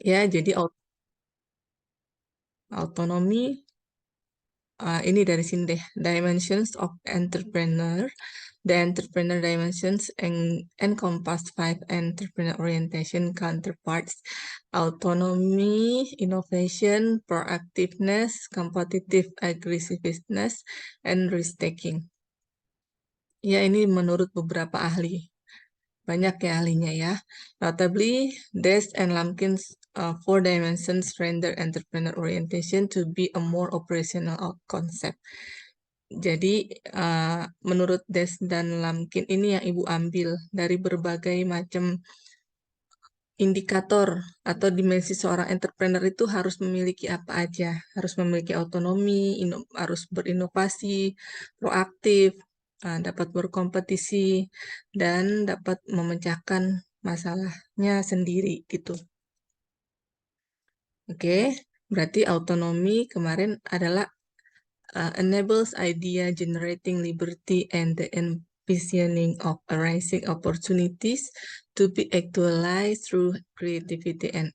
Ya, jadi autonomi ini dari sini deh, dimensions of entrepreneur. The entrepreneur dimensions encompass 5 entrepreneur orientation counterparts: autonomy, innovation, proactiveness, competitive aggressiveness, and risk taking. Ya, ini menurut beberapa ahli. Banyak ya ahlinya ya. Notably, Dest and Lumpkin's 4 dimensions render entrepreneur orientation to be a more operational concept. Jadi, menurut Des dan Lamkin ini yang Ibu ambil dari berbagai macam indikator atau dimensi seorang entrepreneur itu harus memiliki apa aja. Harus memiliki autonomi, harus berinovasi, proaktif, dapat berkompetisi, dan dapat memecahkan masalahnya sendiri gitu. Oke, berarti autonomi kemarin adalah enables idea generating liberty and the envisioning of arising opportunities to be actualized through creativity and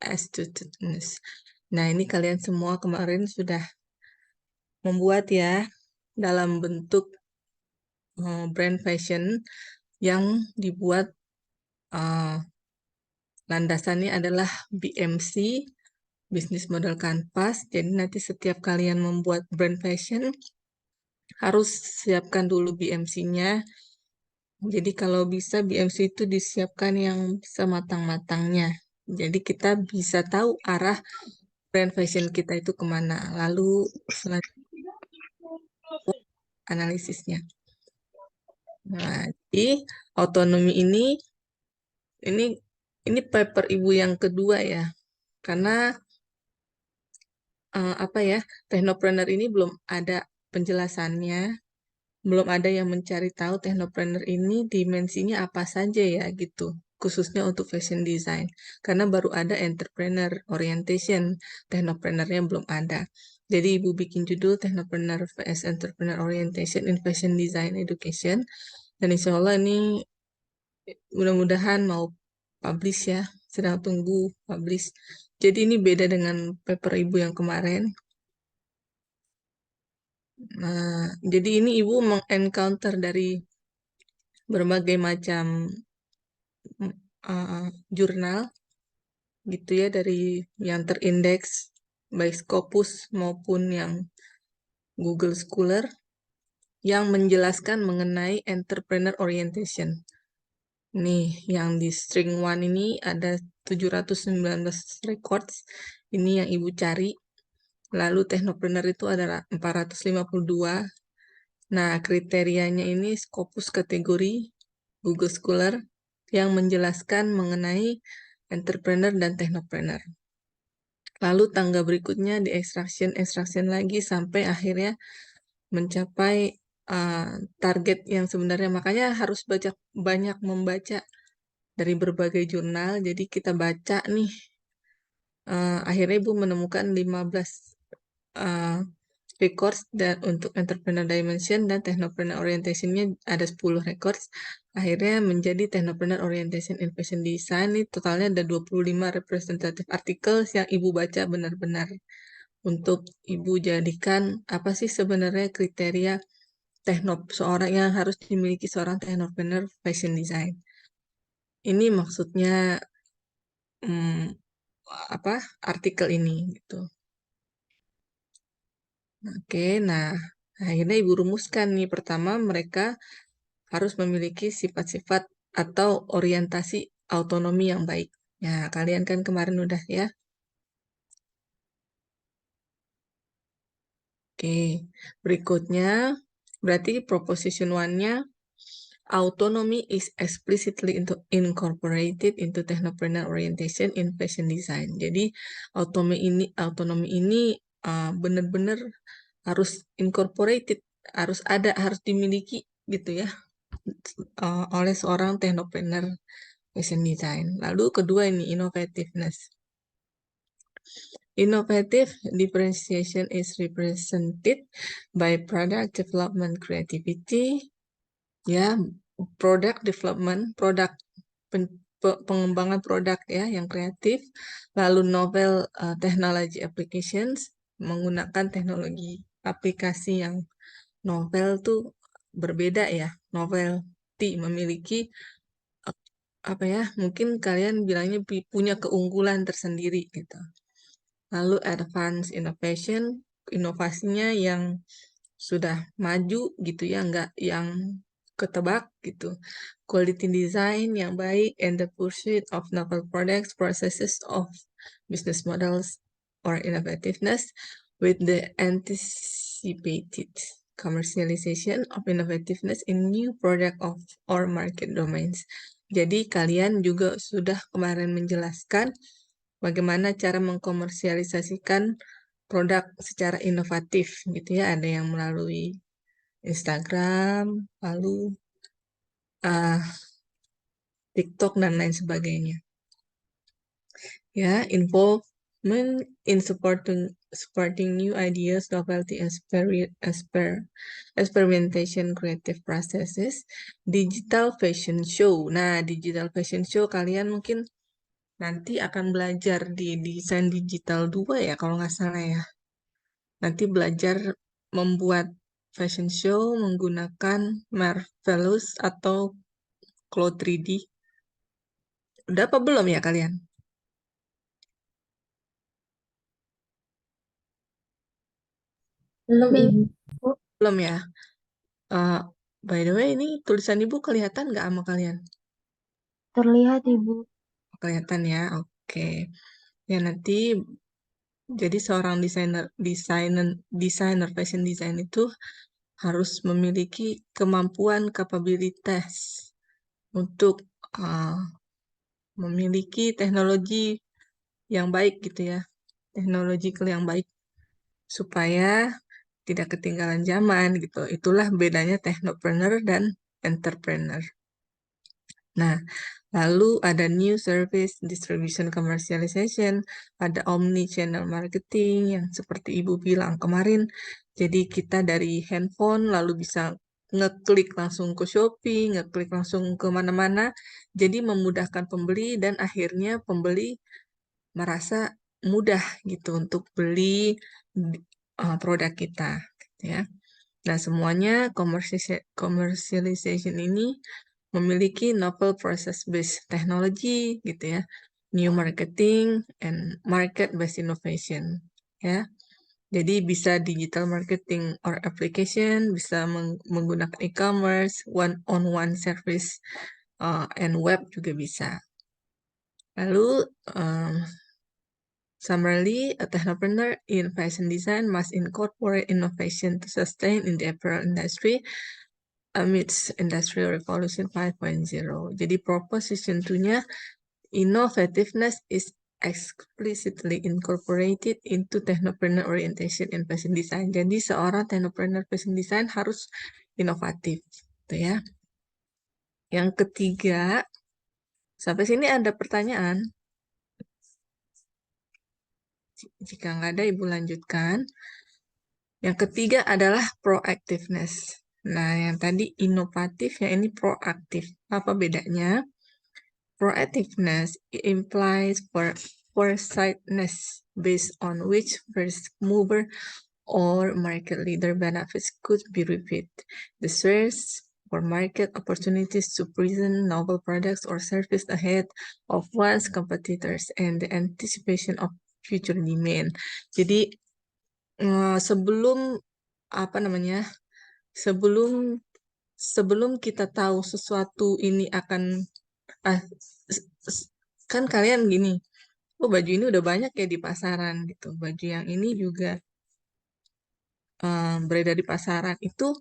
astuteness. Nah, ini kalian semua kemarin sudah membuat ya dalam bentuk brand fashion yang dibuat landasannya adalah BMC, Business Model Canvas. Jadi nanti setiap kalian membuat brand fashion, harus siapkan dulu BMC-nya. Jadi kalau bisa BMC itu disiapkan yang sematang-matangnya. Jadi kita bisa tahu arah brand fashion kita itu kemana. Lalu selanjutnya analisisnya. Nah, jadi autonomi ini ini paper ibu yang kedua ya. Karena apa ya, technopreneur ini belum ada penjelasannya, belum ada yang mencari tahu technopreneur ini dimensinya apa saja ya gitu, khususnya untuk fashion design. Karena baru ada entrepreneur orientation, technopreneurnya belum ada. Jadi Ibu bikin judul Technopreneur vs Entrepreneur Orientation in Fashion Design Education. Dan insya Allah ini mudah-mudahan mau publish ya, sedang tunggu publish. Jadi ini beda dengan paper Ibu yang kemarin. Nah, jadi ini Ibu mengencounter dari berbagai macam jurnal gitu ya, dari yang terindeks by Scopus maupun yang Google Scholar yang menjelaskan mengenai entrepreneur orientation. Nih, yang di string one ini ada 719 records. Ini yang Ibu cari. Lalu technopreneur itu adalah 452. Nah, kriterianya ini Scopus kategori Google Scholar yang menjelaskan mengenai entrepreneur dan technopreneur. Lalu tangga berikutnya di extraction lagi sampai akhirnya mencapai target yang sebenarnya. Makanya harus banyak membaca dari berbagai jurnal. Jadi kita baca nih, akhirnya Ibu menemukan 15 records dan untuk entrepreneur dimension dan technopreneur orientation-nya ada 10 records. Akhirnya menjadi technopreneur orientation in fashion design. Ini totalnya ada 25 representative articles yang Ibu baca benar-benar untuk Ibu jadikan apa sih sebenarnya kriteria seorang yang harus dimiliki seorang technopreneur fashion design. Ini maksudnya apa artikel ini gitu. Oke, nah akhirnya Ibu rumuskan nih. Pertama, mereka harus memiliki sifat-sifat atau orientasi autonomi yang baik. Ya, kalian kan kemarin udah ya. Oke, berikutnya berarti proposition one-nya autonomy is explicitly incorporated into technopreneur orientation in fashion design. Jadi autonomi ini benar-benar harus incorporated, harus ada, harus dimiliki gitu ya oleh seorang technopreneur fashion design. Lalu kedua ini innovativeness. Innovative differentiation is represented by product development creativity, ya, product development, pengembangan produk ya yang kreatif, lalu novel technology applications, menggunakan teknologi aplikasi yang novel tuh berbeda ya. Novelty memiliki apa ya? Mungkin kalian bilangnya punya keunggulan tersendiri gitu. Lalu advance innovation, inovasinya yang sudah maju gitu ya, nggak yang ketebak gitu. Quality design yang baik and the pursuit of novel products, processes of business models or innovativeness with the anticipated commercialization of innovativeness in new product of or market domains. Jadi kalian juga sudah kemarin menjelaskan bagaimana cara mengkomersialisasikan produk secara inovatif gitu ya. Ada yang melalui Instagram, lalu uh, TikTok dan lain sebagainya. Ya, involvement in supporting new ideas, novelty, experimentation, creative processes, digital fashion show. Nah, digital fashion show kalian mungkin nanti akan belajar di desain digital 2 ya, kalau nggak salah ya. Nanti belajar membuat fashion show menggunakan Marvelous atau Cloud 3D. Udah apa belum ya kalian? Belum Ibu. Belum ya? Eh, by the way, ini tulisan ibu kelihatan nggak sama kalian? Terlihat Ibu. Kelihatan ya, oke. Ya nanti jadi seorang desainer fashion design itu harus memiliki kemampuan kapabilitas untuk uh, memiliki teknologi yang baik gitu ya, teknologi yang baik supaya tidak ketinggalan zaman gitu. Itulah bedanya technopreneur dan entrepreneur. Nah, lalu ada new service distribution commercialization, ada omni-channel marketing yang seperti Ibu bilang kemarin. Jadi kita dari handphone lalu bisa ngeklik langsung ke Shopee, ngeklik langsung ke mana-mana. Jadi memudahkan pembeli dan akhirnya pembeli merasa mudah gitu untuk beli produk kita, gitu ya. Nah, semuanya commercialization ini memiliki novel process-based technology gitu ya, new marketing and market-based innovation ya. Jadi bisa digital marketing or application, bisa menggunakan e-commerce, one-on-one service, and web juga bisa. Lalu summarily, a technopreneur in fashion design must incorporate innovation to sustain in the apparel industry amidst Industrial Revolution 5.0. Jadi proposition 2-nya, innovativeness is explicitly incorporated into technopreneur orientation in fashion design. Jadi seorang technopreneur fashion design harus inovatif, gitu ya. Yang ketiga, sampai sini ada pertanyaan? Jika nggak ada, Ibu lanjutkan. Yang ketiga adalah proactiveness. Nah, yang tadi inovatif, yang ini proaktif. Apa bedanya? Proactiveness implies foresightness based on which first mover or market leader benefits could be reaped. The search for market opportunities to present novel products or service ahead of one's competitors and the anticipation of future demand. Jadi sebelum apa namanya? Sebelum sebelum kita tahu sesuatu ini akan ah, kan kalian gini, oh baju ini udah banyak ya di pasaran gitu. Baju yang ini juga beredar di pasaran itu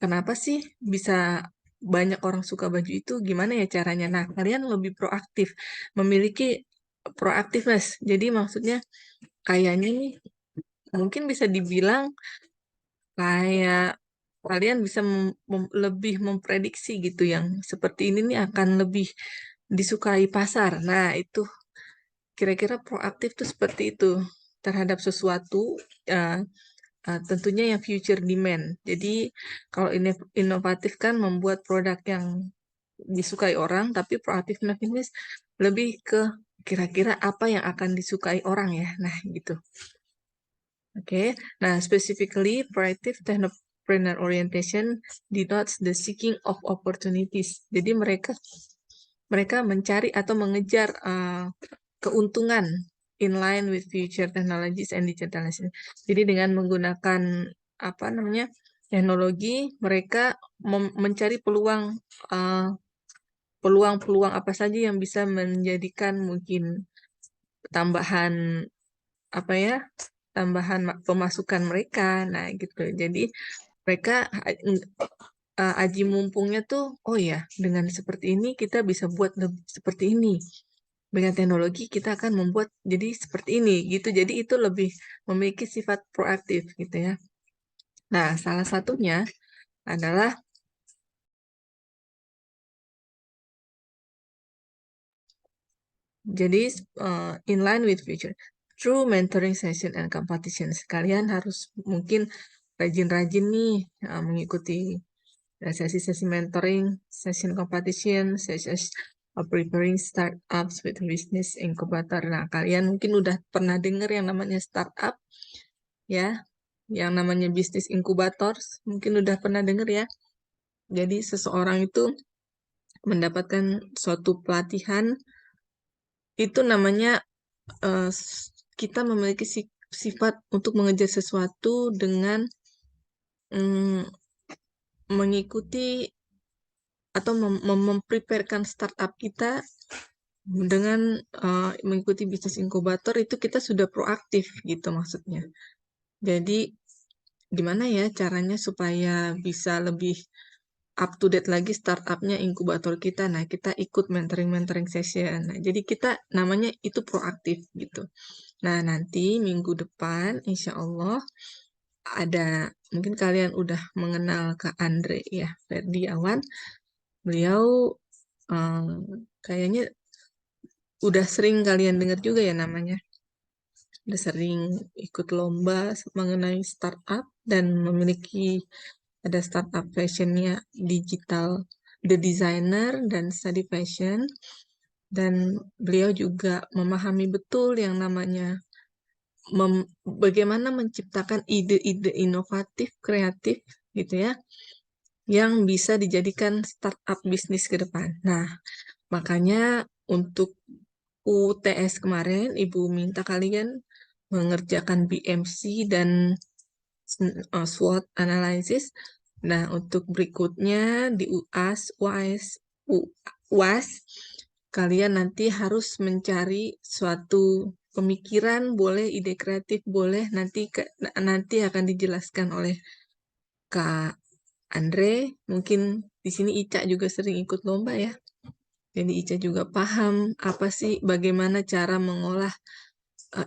kenapa sih bisa banyak orang suka baju itu? Gimana ya caranya? Nah, kalian lebih proaktif, memiliki proaktifness. Jadi maksudnya kayaknya nih mungkin bisa dibilang kayak kalian bisa lebih memprediksi gitu yang seperti ini nih akan lebih disukai pasar. Nah, itu kira-kira proaktif tuh seperti itu terhadap sesuatu uh, tentunya yang future demand. Jadi kalau ini inovatif kan membuat produk yang disukai orang, tapi proactiveness lebih ke kira-kira apa yang akan disukai orang ya. Nah, gitu. Oke. Nah, specifically proactive technopreneur orientation denotes the seeking of opportunities. Jadi mereka mencari atau mengejar keuntungan in line with future technologies and digitalization. Jadi dengan menggunakan apa namanya teknologi, mereka mencari peluang-peluang apa saja yang bisa menjadikan mungkin tambahan apa ya, tambahan pemasukan mereka. Nah, gitu. Jadi mereka aji mumpungnya tuh, oh ya, dengan seperti ini kita bisa buat seperti ini. Dengan teknologi kita akan membuat jadi seperti ini gitu. Jadi itu lebih memiliki sifat proaktif gitu ya. Nah, salah satunya adalah jadi in line with future. Through mentoring session and competitions, kalian harus mungkin rajin-rajin nih mengikuti sesi-sesi mentoring, session competition, session preparing startups with business incubator. Nah, kalian mungkin udah pernah dengar yang namanya startup, ya, yang namanya bisnis inkubator, mungkin udah pernah dengar ya. Jadi seseorang itu mendapatkan suatu pelatihan, itu namanya kita memiliki sifat untuk mengejar sesuatu dengan mm, mengikuti atau mempreparekan startup kita dengan mengikuti bisnis inkubator itu kita sudah proaktif gitu maksudnya. Jadi gimana ya caranya supaya bisa lebih up to date lagi startupnya inkubator kita. Nah, kita ikut mentoring-mentoring session. Nah, jadi kita namanya itu proaktif gitu. Nah, nanti minggu depan insya Allah ada, mungkin kalian udah mengenal Kak Andre ya, Ferdiawan. Beliau kayaknya udah sering kalian dengar juga ya namanya. Udah sering ikut lomba mengenai startup dan memiliki ada startup fashionnya digital The Designer dan Study Fashion. Dan beliau juga memahami betul yang namanya bagaimana menciptakan ide-ide inovatif, kreatif gitu ya, yang bisa dijadikan startup bisnis ke depan. Nah, makanya untuk UTS kemarin, Ibu minta kalian mengerjakan BMC dan SWOT analysis. Nah, untuk berikutnya di UAS, kalian nanti harus mencari suatu pemikiran, boleh ide kreatif, boleh nanti akan dijelaskan oleh Kak Andre. Mungkin di sini Ica juga sering ikut lomba ya. Jadi Ica juga paham apa sih bagaimana cara mengolah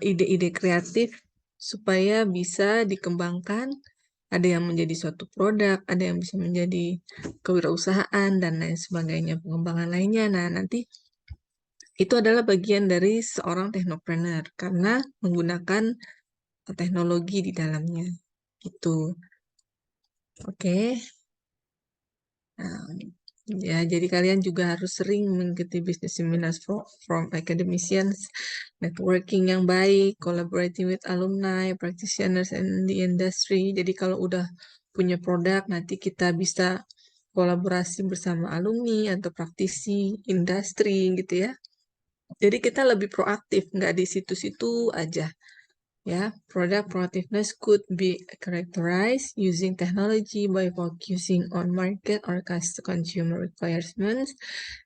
ide-ide kreatif supaya bisa dikembangkan. Ada yang menjadi suatu produk, ada yang bisa menjadi kewirausahaan, dan lain sebagainya, pengembangan lainnya. Nah, nanti itu adalah bagian dari seorang teknopreneur karena menggunakan teknologi di dalamnya. Gitu. Oke. Nah, ya, jadi kalian juga harus sering mengikuti business seminars from academicians, networking yang baik, collaborating with alumni, practitioners in the industry. Jadi kalau udah punya produk, nanti kita bisa kolaborasi bersama alumni atau praktisi industri gitu ya. Jadi kita lebih proaktif, nggak di situ-situ aja. Ya, product proactiveness could be characterized using technology by focusing on market or consumer requirements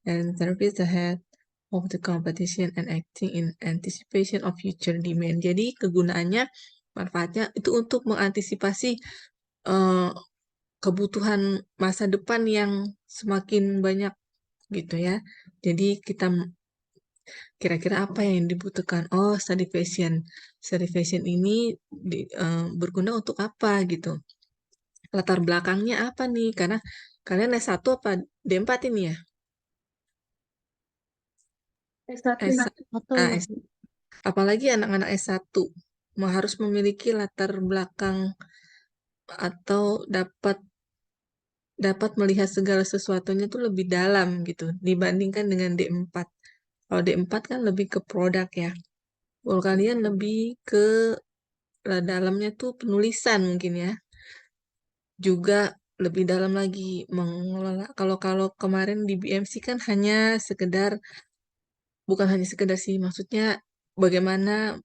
and service ahead of the competition and acting in anticipation of future demand. Jadi kegunaannya, manfaatnya itu untuk mengantisipasi uh, kebutuhan masa depan yang semakin banyak gitu ya. Jadi kita kira-kira apa yang dibutuhkan? Oh, study fashion. Study fashion ini berguna untuk apa gitu? Latar belakangnya apa nih? Karena kalian S1 apa D4 ini ya? S1, S, satu ah, ya, S, Bu. apalagi anak-anak S1 harus memiliki latar belakang atau dapat dapat melihat segala sesuatunya tuh lebih dalam gitu dibandingkan dengan D4. Kalau D4 kan lebih ke produk ya. Kalau kalian lebih ke dalamnya tuh penulisan mungkin ya. Juga lebih dalam lagi mengelola. Kalau kalau kemarin di BMC kan hanya sekedar, bukan hanya sekedar sih, maksudnya bagaimana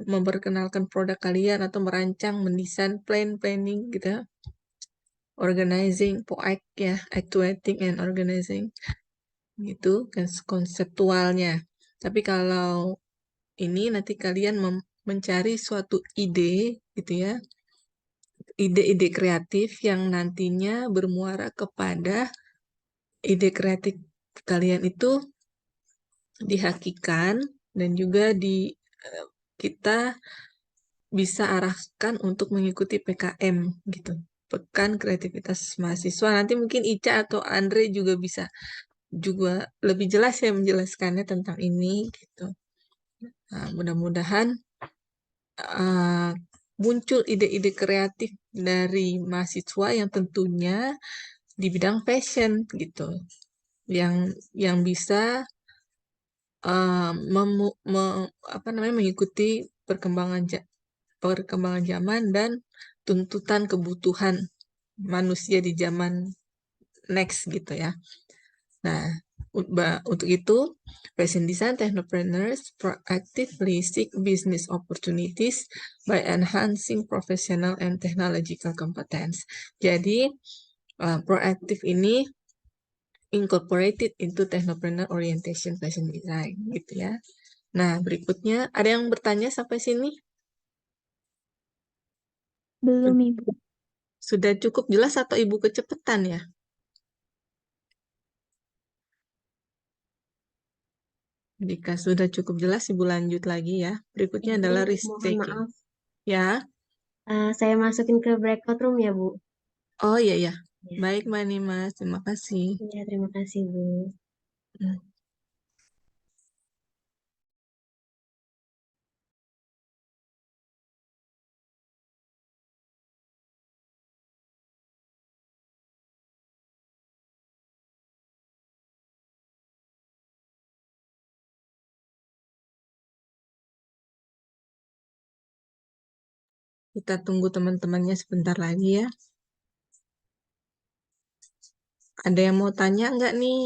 memperkenalkan produk kalian atau merancang, mendesain, planning gitu ya. Organizing, POAC ya, actuating and organizing gitu kan konseptualnya. Tapi kalau ini nanti kalian mencari suatu ide gitu ya, ide-ide kreatif yang nantinya bermuara kepada ide kreatif kalian itu dihakikan dan juga kita bisa arahkan untuk mengikuti PKM gitu. Pekan Kreativitas Mahasiswa. Nanti mungkin Ica atau Andre juga lebih jelas ya menjelaskannya tentang ini gitu. Nah, mudah-mudahan uh, muncul ide-ide kreatif dari mahasiswa yang tentunya di bidang fashion gitu, yang bisa apa namanya mengikuti perkembangan zaman dan tuntutan kebutuhan manusia di zaman next gitu ya. Nah, untuk itu, fashion design technopreneurs proactively seek business opportunities by enhancing professional and technological competence. Jadi, proaktif ini incorporated into technopreneur orientation fashion design gitu ya. Nah, berikutnya ada yang bertanya sampai sini? Belum, Ibu. Sudah cukup jelas atau Ibu kecepatan ya? Jika sudah cukup jelas, Ibu lanjut lagi ya. Berikutnya Ibu, adalah mohon risk-taking. maaf. Ya, Saya masukin ke breakout room ya, Bu. oh iya ya. Ya, Baik, Mbak Nimas. Terima kasih. ya terima kasih, Bu. Hmm. Kita tunggu teman-temannya sebentar lagi ya. Ada yang mau tanya nggak nih?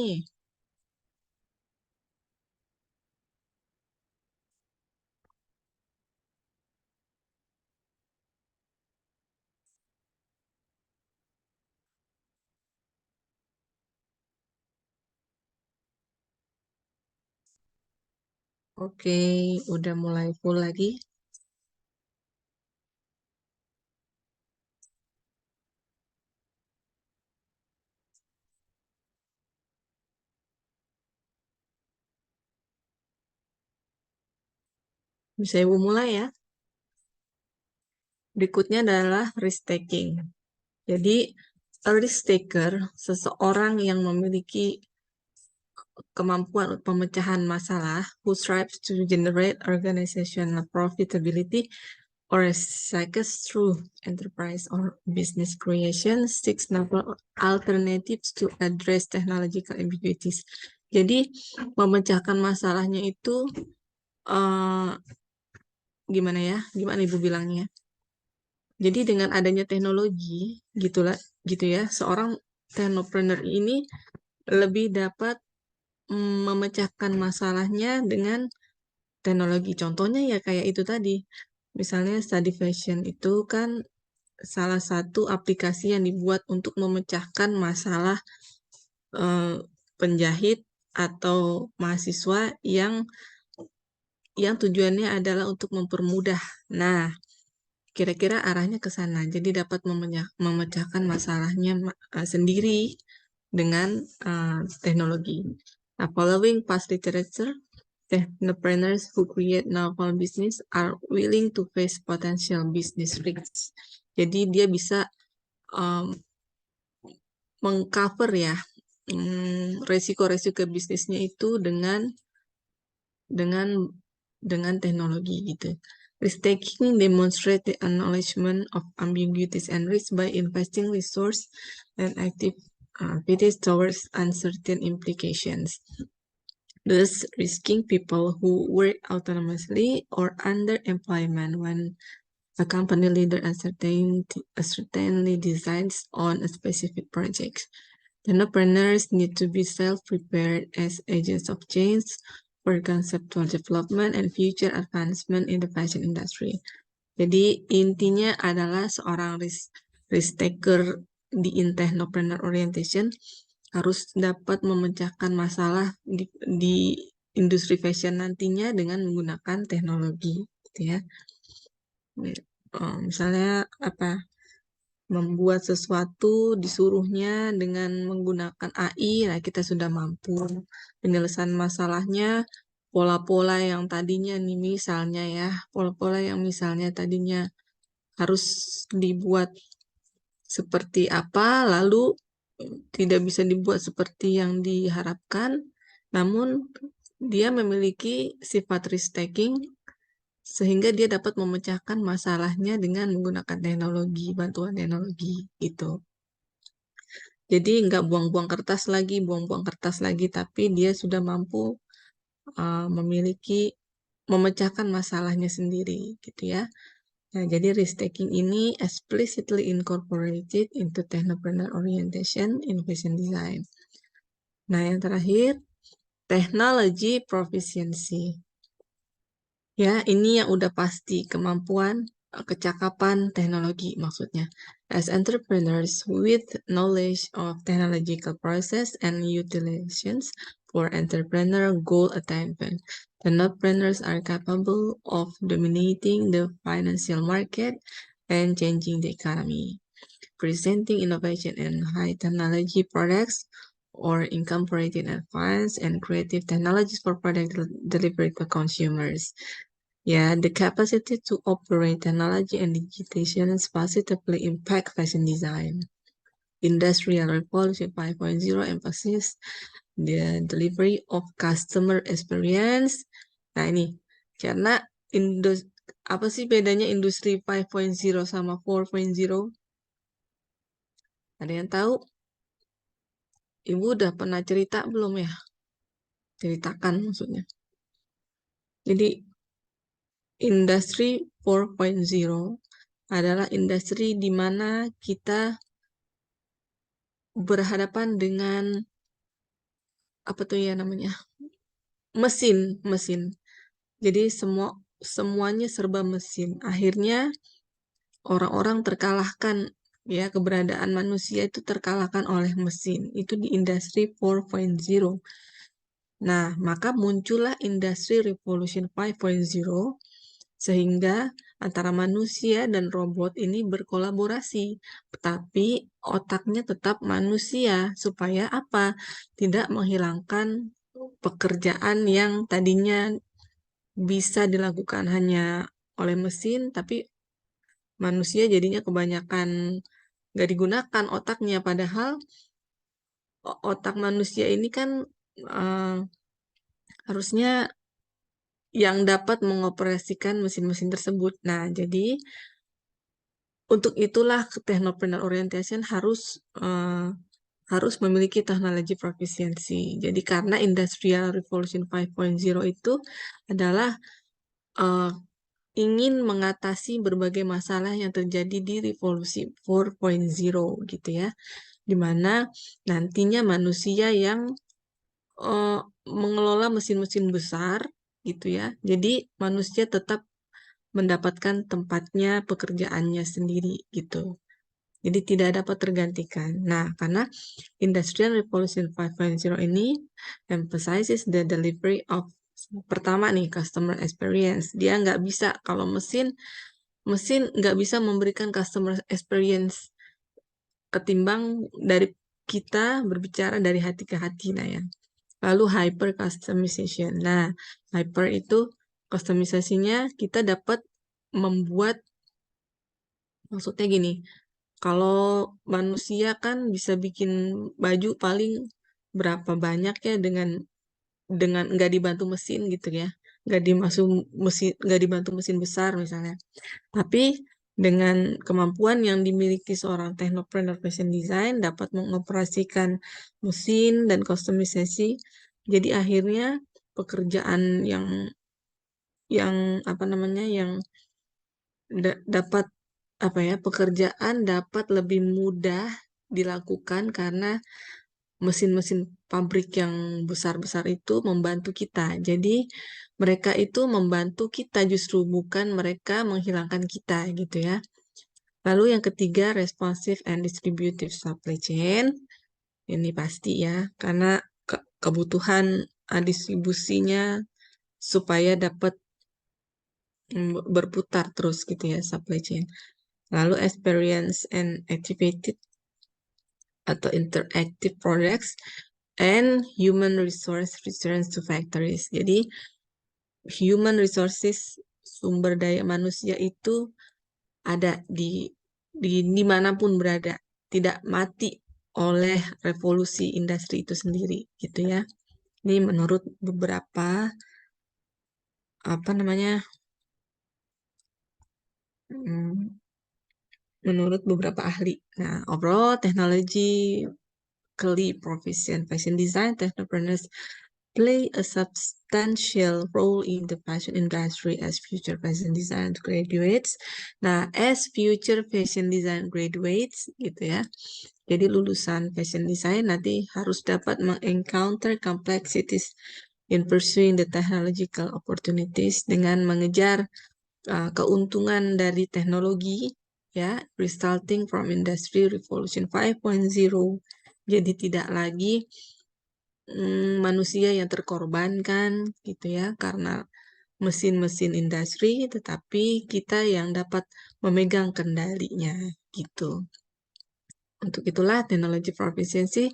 Oke, udah mulai full lagi. Bisa Ibu mulai ya. Berikutnya adalah risk taking. Jadi, a risk taker, seseorang yang memiliki kemampuan untuk pemecahan masalah, who strives to generate organizational profitability or success through enterprise or business creation, seeks novel alternatives to address technological ambiguities. Jadi, memecahkan masalahnya itu uh, gimana ya? Gimana Ibu bilangnya? Jadi dengan adanya teknologi, gitulah, gitu ya, seorang technopreneur ini lebih dapat memecahkan masalahnya dengan teknologi. Contohnya ya kayak itu tadi. Misalnya study fashion itu kan salah satu aplikasi yang dibuat untuk memecahkan masalah eh, penjahit atau mahasiswa yang tujuannya adalah untuk mempermudah. Nah, kira-kira arahnya ke sana. Jadi dapat memecahkan masalahnya sendiri dengan teknologi. Nah, following past literature, technopreneurs who create novel business are willing to face potential business risks. Jadi dia bisa um, mengcover ya resiko-resiko bisnisnya itu dengan dengan teknologi gitu. Risk-taking demonstrates the acknowledgement of ambiguities and risks by investing resource and activities towards uncertain implications, thus risking people who work autonomously or under employment when a company leader uncertainly decides on a specific project. Entrepreneurs need to be self-prepared as agents of change for conceptual development and future advancement in the fashion industry. Jadi intinya adalah seorang risk taker di technopreneur orientation harus dapat memecahkan masalah di industri fashion nantinya dengan menggunakan teknologi, gitu ya. Misalnya apa? Membuat sesuatu disuruhnya dengan menggunakan AI, nah kita sudah mampu. Penyelesaian masalahnya, pola-pola yang tadinya nih misalnya ya, pola-pola yang misalnya tadinya harus dibuat seperti apa, lalu tidak bisa dibuat seperti yang diharapkan, namun dia memiliki sifat risk-taking sehingga dia dapat memecahkan masalahnya dengan menggunakan teknologi, bantuan teknologi gitu. Jadi nggak buang-buang kertas lagi, tapi dia sudah mampu memecahkan masalahnya sendiri, gitu ya. Nah, jadi risk-taking ini explicitly incorporated into technopreneur orientation in fashion design. Nah, yang terakhir, technology proficiency. Ya, ini yang udah pasti, kemampuan, kecakapan teknologi maksudnya. As entrepreneurs with knowledge of technological process and utilizations for entrepreneur goal attainment, entrepreneurs are capable of dominating the financial market and changing the economy, presenting innovation and high technology products or incorporating advanced and creative technologies for product delivery to consumers. Yeah, the capacity to operate technology and digitization positively impact fashion design. Industrial Revolution 5.0 emphasizes the delivery of customer experience. Nah ini, karena apa sih bedanya industri 5.0 sama 4.0? Ada yang tahu? Ibu udah pernah cerita belum ya? Ceritakan maksudnya. Jadi industri 4.0 adalah industri di mana kita berhadapan dengan apa tuh ya namanya? Mesin. Jadi semuanya serba mesin. Akhirnya orang-orang terkalahkan, ya, keberadaan manusia itu terkalahkan oleh mesin. Itu di industri 4.0. Nah, maka muncullah industri revolution 5.0 sehingga antara manusia dan robot ini berkolaborasi, tapi otaknya tetap manusia supaya apa? Tidak menghilangkan pekerjaan yang tadinya bisa dilakukan hanya oleh mesin, tapi manusia jadinya kebanyakan nggak digunakan otaknya, padahal otak manusia ini kan uh, harusnya yang dapat mengoperasikan mesin-mesin tersebut. Nah, jadi untuk itulah technopreneur orientation harus memiliki teknologi proficiency. Jadi karena Industrial Revolution 5.0 itu adalah uh, ingin mengatasi berbagai masalah yang terjadi di revolusi 4.0 gitu ya. Di mana nantinya manusia yang mengelola mesin-mesin besar gitu ya. Jadi manusia tetap mendapatkan tempatnya, pekerjaannya sendiri gitu. Jadi tidak dapat tergantikan. Nah, karena Industrial Revolution 5.0 ini emphasizes the delivery of pertama nih customer experience. Dia nggak bisa kalau mesin nggak bisa memberikan customer experience ketimbang dari kita berbicara dari hati ke hati, nah ya. Lalu hyper customization. Nah, hyper itu customisasinya kita dapat membuat, maksudnya gini, kalau manusia kan bisa bikin baju paling berapa banyak ya dengan nggak dibantu mesin gitu ya. nggak dibantu mesin besar misalnya. Tapi dengan kemampuan yang dimiliki seorang teknopreneur fashion design dapat mengoperasikan mesin dan kustomisasi. Jadi akhirnya pekerjaan yang apa namanya yang dapat apa ya pekerjaan dapat lebih mudah dilakukan karena mesin-mesin pabrik yang besar-besar itu membantu kita. Jadi mereka itu membantu kita justru bukan mereka menghilangkan kita gitu ya. Lalu yang ketiga, responsive and distributive supply chain. Ini pasti ya, karena kebutuhan distribusinya supaya dapat berputar terus gitu ya supply chain. Lalu experience and activated atau interactive projects and human resource returns to factories. Jadi human resources sumber daya manusia itu ada di dimanapun berada, tidak mati oleh revolusi industri itu sendiri, gitu ya. Ini menurut beberapa apa namanya, hmm, menurut beberapa ahli. Nah, overall technologically proficient fashion design entrepreneurs play a substantial role in the fashion industry as future fashion design graduates. Nah, as future fashion design graduates, gitu ya. Jadi lulusan fashion design nanti harus dapat mengencounter complexities in pursuing the technological opportunities dengan mengejar keuntungan dari teknologi ya resulting from industry revolution 5.0. Jadi tidak lagi manusia yang terkorbankan gitu ya karena mesin-mesin industri, tetapi kita yang dapat memegang kendalinya gitu. Untuk itulah technology proficiency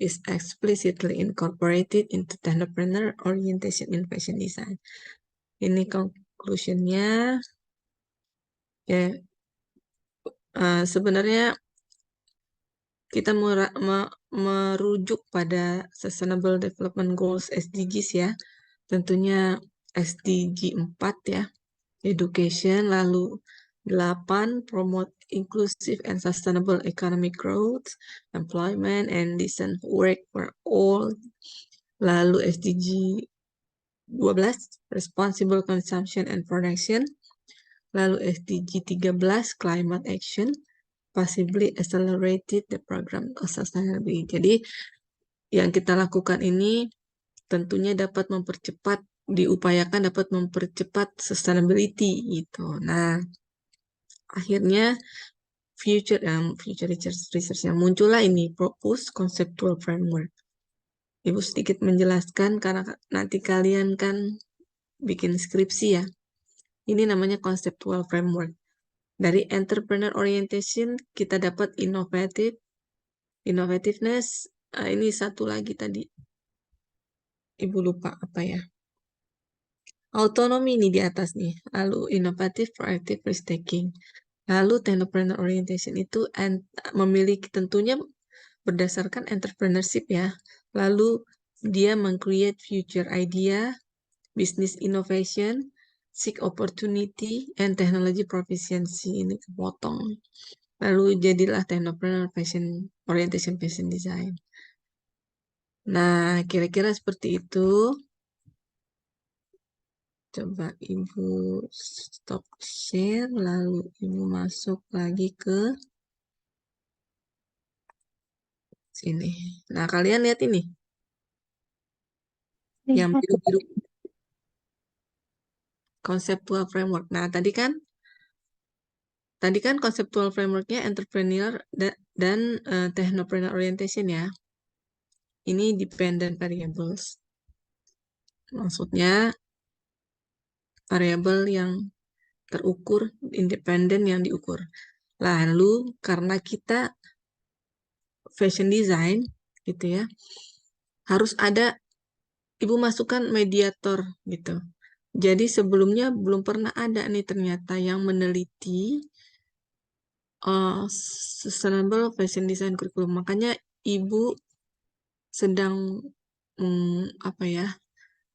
is explicitly incorporated into technopreneur orientation in fashion design. Ini conclusionnya ya sebenarnya kita merujuk pada Sustainable Development Goals SDGs ya. Tentunya SDG 4 ya, education, lalu 8, promote inclusive and sustainable economic growth, employment, and decent work for all. Lalu SDG 12, responsible consumption and production. Lalu SDG 13, climate action, possibly accelerated the program of sustainability. Jadi yang kita lakukan ini tentunya dapat diupayakan dapat mempercepat sustainability gitu. Nah, akhirnya future research yang muncullah ini propose conceptual framework. Ibu sedikit menjelaskan karena nanti kalian kan bikin skripsi ya. Ini namanya conceptual framework. Dari entrepreneur orientation kita dapat innovativeness. Ini satu lagi tadi. Ibu lupa apa ya. Autonomi ini di atas nih. Lalu inovatif, proactive, risk taking. Lalu technopreneur orientation itu memiliki tentunya berdasarkan entrepreneurship ya. Lalu dia meng-create future idea, business innovation, seek opportunity, and technology proficiency. Ini kepotong. Lalu jadilah technopreneur orientation fashion design. Nah, kira-kira seperti itu. Coba Ibu stop share, lalu Ibu masuk lagi ke sini. Nah, kalian lihat ini, yang Lihat. biru-biru, conceptual framework. Nah, tadi kan conceptual frameworknya entrepreneur dan technopreneur orientation ya. Ini dependent variables. Maksudnya variabel yang terukur, independen yang diukur. Lalu karena kita fashion design gitu ya, harus ada Ibu masukkan mediator gitu. Jadi sebelumnya belum pernah ada nih ternyata yang meneliti sustainable fashion design curriculum. Makanya Ibu sedang apa ya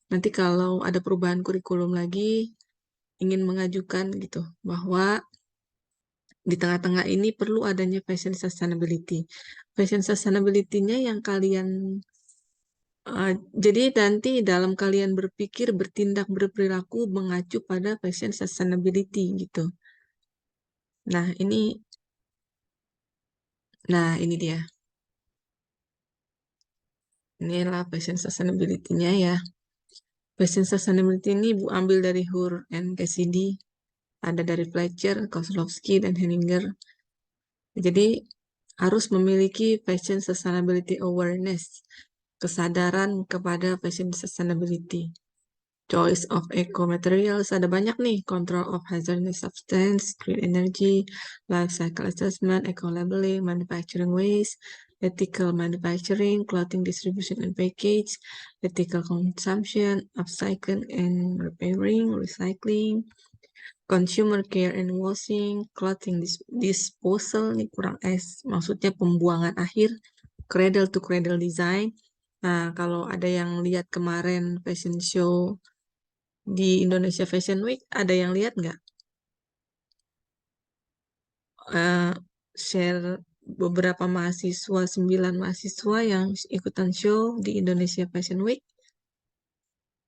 nanti kalau ada perubahan kurikulum lagi, ingin mengajukan gitu, bahwa di tengah-tengah ini perlu adanya fashion sustainability. Fashion sustainability-nya yang kalian, jadi nanti dalam kalian berpikir, bertindak, berperilaku mengacu pada fashion sustainability gitu. Nah ini dia. Inilah fashion sustainability-nya ya. Fashion sustainability ini Bu ambil dari Hur and Cassidy, ada dari Fletcher, Kozlowski, dan Henninger. Jadi harus memiliki fashion sustainability awareness, kesadaran kepada fashion sustainability. Choice of eco materials, ada banyak nih, control of hazardous substance, green energy, life cycle assessment, eco labeling, manufacturing waste, ethical manufacturing, clothing distribution and package, ethical consumption, upcycling and repairing, recycling, consumer care and washing, clothing disposal, nih kurang S, maksudnya pembuangan akhir, cradle to cradle design. Nah, kalau ada yang lihat kemarin fashion show di Indonesia Fashion Week, ada yang lihat nggak? Eh, Share beberapa mahasiswa, 9 mahasiswa yang ikutan show di Indonesia Fashion Week.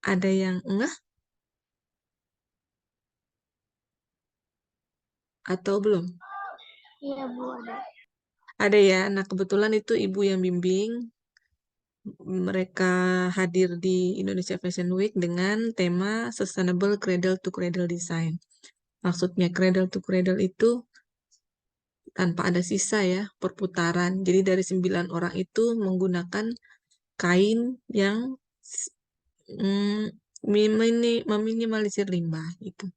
Ada yang enggak atau belum? Iya, Bu, ada. Ada ya. Nah, kebetulan itu ibu yang bimbing. Mereka hadir di Indonesia Fashion Week dengan tema Sustainable Cradle to Cradle Design. Maksudnya cradle to cradle itu tanpa ada sisa ya, perputaran. Jadi dari 9 orang itu menggunakan kain yang meminimalisir limbah gitu.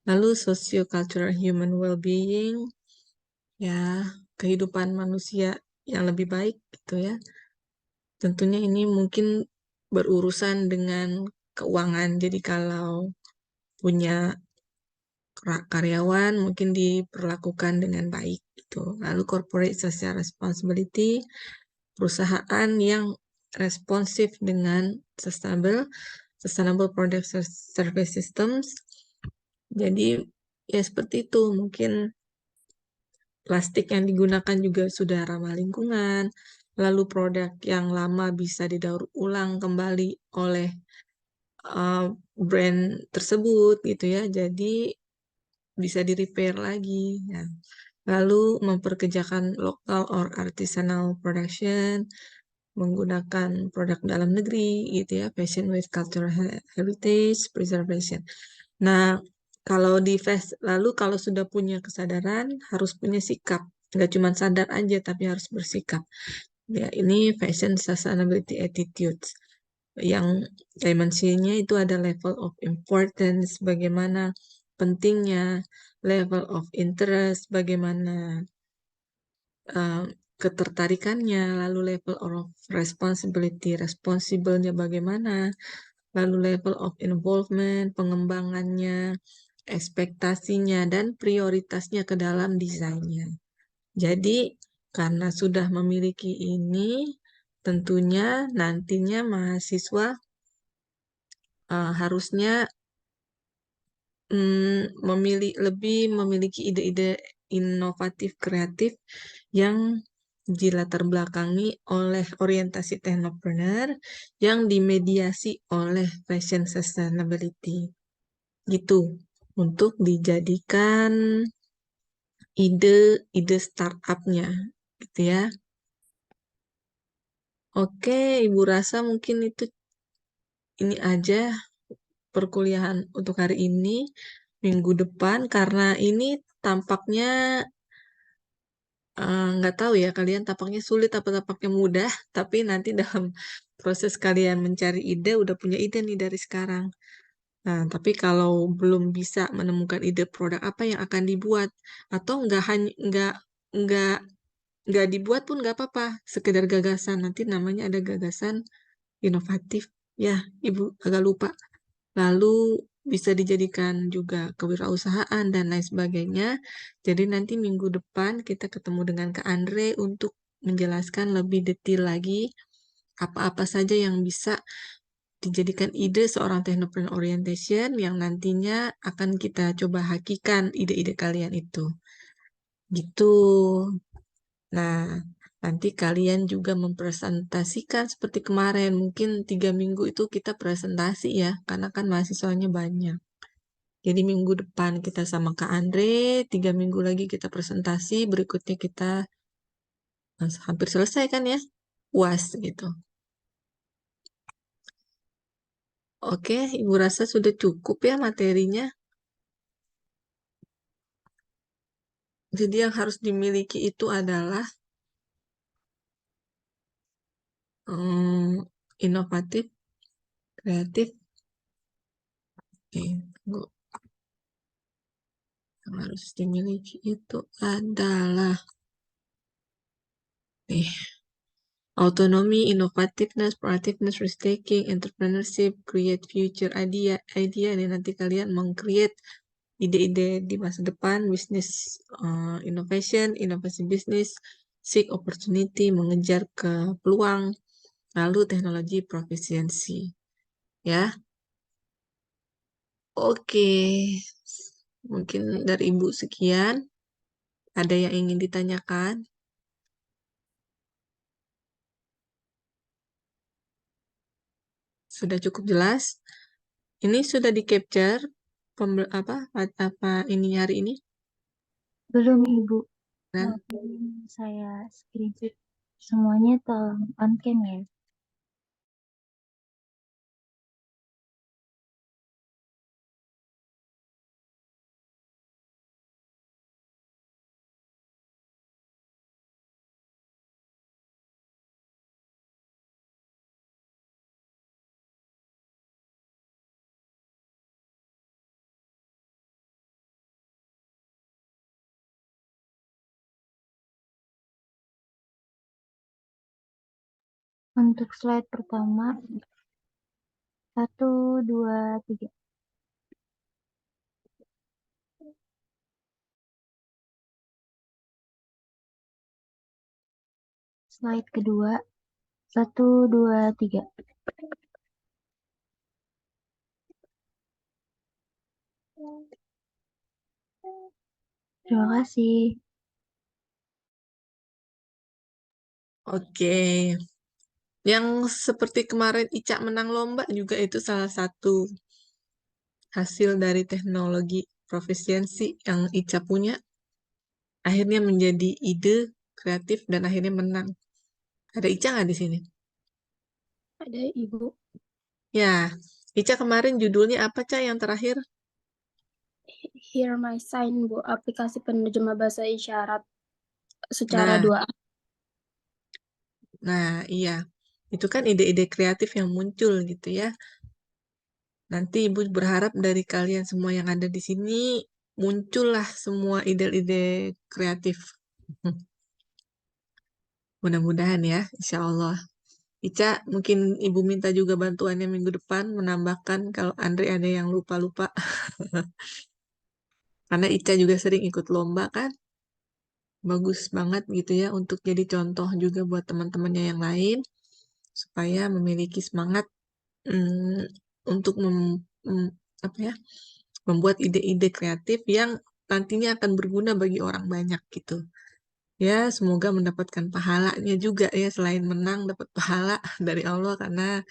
Lalu socio-cultural human well-being, ya kehidupan manusia yang lebih baik gitu ya. Tentunya ini mungkin berurusan dengan keuangan. Jadi kalau punya karyawan mungkin diperlakukan dengan baik gitu. Lalu corporate social responsibility, perusahaan yang responsif dengan sustainable product service systems. Jadi ya seperti itu, mungkin plastik yang digunakan juga sudah ramah lingkungan, lalu produk yang lama bisa didaur ulang kembali oleh uh, brand tersebut gitu ya. Jadi bisa di repair lagi. Ya. Lalu memperkerjakan lokal or artisanal production, menggunakan produk dalam negeri gitu ya, fashion with cultural heritage preservation. Nah, kalau lalu kalau sudah punya kesadaran harus punya sikap, nggak cuma sadar aja tapi harus bersikap. Ya, ini fashion sustainability attitudes. Yang dimensinya itu ada level of importance, bagaimana pentingnya, level of interest, bagaimana uh, ketertarikannya, lalu level of responsibility, responsible-nya bagaimana, lalu level of involvement, pengembangannya, ekspektasinya, dan prioritasnya ke dalam desainnya. Jadi, karena sudah memiliki ini, tentunya nantinya mahasiswa harusnya lebih memiliki ide-ide inovatif kreatif yang dilatar belakangi oleh orientasi teknopreneur yang dimediasi oleh fashion sustainability gitu untuk dijadikan ide startupnya gitu ya. Oke, Ibu rasa mungkin ini aja perkuliahan untuk hari ini. Minggu depan karena ini tampaknya nggak tahu ya kalian tampaknya sulit apa tampaknya mudah, tapi nanti dalam proses kalian mencari ide udah punya ide nih dari sekarang. Nah, tapi kalau belum bisa menemukan ide produk apa yang akan dibuat atau nggak nggak dibuat pun nggak apa-apa, sekedar gagasan nanti namanya ada gagasan inovatif. Ya, Ibu agak lupa. Lalu bisa dijadikan juga kewirausahaan dan lain sebagainya. Jadi nanti minggu depan kita ketemu dengan Kak Andre untuk menjelaskan lebih detail lagi apa-apa saja yang bisa dijadikan ide seorang technopreneur orientation yang nantinya akan kita coba hakikan ide-ide kalian itu. Gitu. Nah, nanti kalian juga mempresentasikan seperti kemarin. Mungkin 3 minggu itu kita presentasi ya, karena kan mahasiswanya banyak. Jadi minggu depan kita sama Kak Andre, 3 minggu lagi kita presentasi, berikutnya kita hampir selesai kan ya, UAS gitu. Oke, Ibu rasa sudah cukup ya materinya. Jadi yang harus dimiliki itu adalah inovatif, kreatif. Tunggu. Yang harus dimiliki itu adalah nih, autonomy, innovativeness, proactiveness, risk-taking, entrepreneurship, create future idea nih nanti kalian meng-create ide-ide di masa depan, bisnis innovation, inovasi bisnis, seek opportunity, mengejar ke peluang, lalu teknologi proficiency. Ya, oke. Mungkin dari Ibu sekian. Ada yang ingin ditanyakan? Sudah cukup jelas? Ini sudah di-capture apa ini hari ini? Belum, Ibu. Dan Nanti saya screenshot semuanya tolong on cam ya. Untuk slide pertama, 1, 2, 3. Slide kedua, 1, 2, 3. Terima kasih. oke. Yang seperti kemarin Ica menang lomba juga itu salah satu hasil dari teknologi profesiensi yang Ica punya. Akhirnya menjadi ide kreatif dan akhirnya menang. Ada Ica nggak di sini? Ada, Ibu. Ya, Ica kemarin judulnya apa, Ca, yang terakhir? Hear My Sign, Bu. Aplikasi penerjemah bahasa isyarat secara Nah, 2. nah iya. Itu kan ide-ide kreatif yang muncul gitu ya. Nanti Ibu berharap dari kalian semua yang ada di sini muncullah semua ide-ide kreatif. Mudah-mudahan ya, insya Allah. Ica, mungkin Ibu minta juga bantuannya minggu depan menambahkan kalau Andre ada yang lupa-lupa. Karena Ica juga sering ikut lomba kan. Bagus banget gitu ya untuk jadi contoh juga buat teman-temannya yang lain. Supaya memiliki semangat untuk apa ya, membuat ide-ide kreatif yang nantinya akan berguna bagi orang banyak gitu. Ya, semoga mendapatkan pahalanya juga ya, selain menang dapat pahala dari Allah karena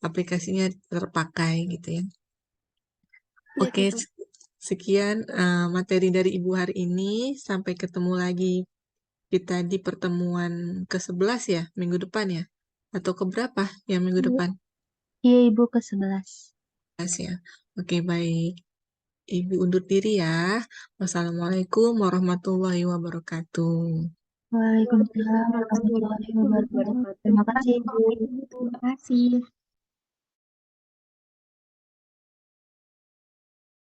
aplikasinya terpakai gitu ya. Ya, Oke, gitu. sekian materi dari Ibu hari ini. Sampai ketemu lagi kita di pertemuan ke-11 ya, minggu depan ya. Atau keberapa yang minggu depan? Iya, Ibu, ke-11. 11 ya. Oke, baik. Ibu undur diri ya. Wassalamualaikum warahmatullahi wabarakatuh. Waalaikumsalam warahmatullahi wabarakatuh. Terima kasih, Ibu. Terima kasih.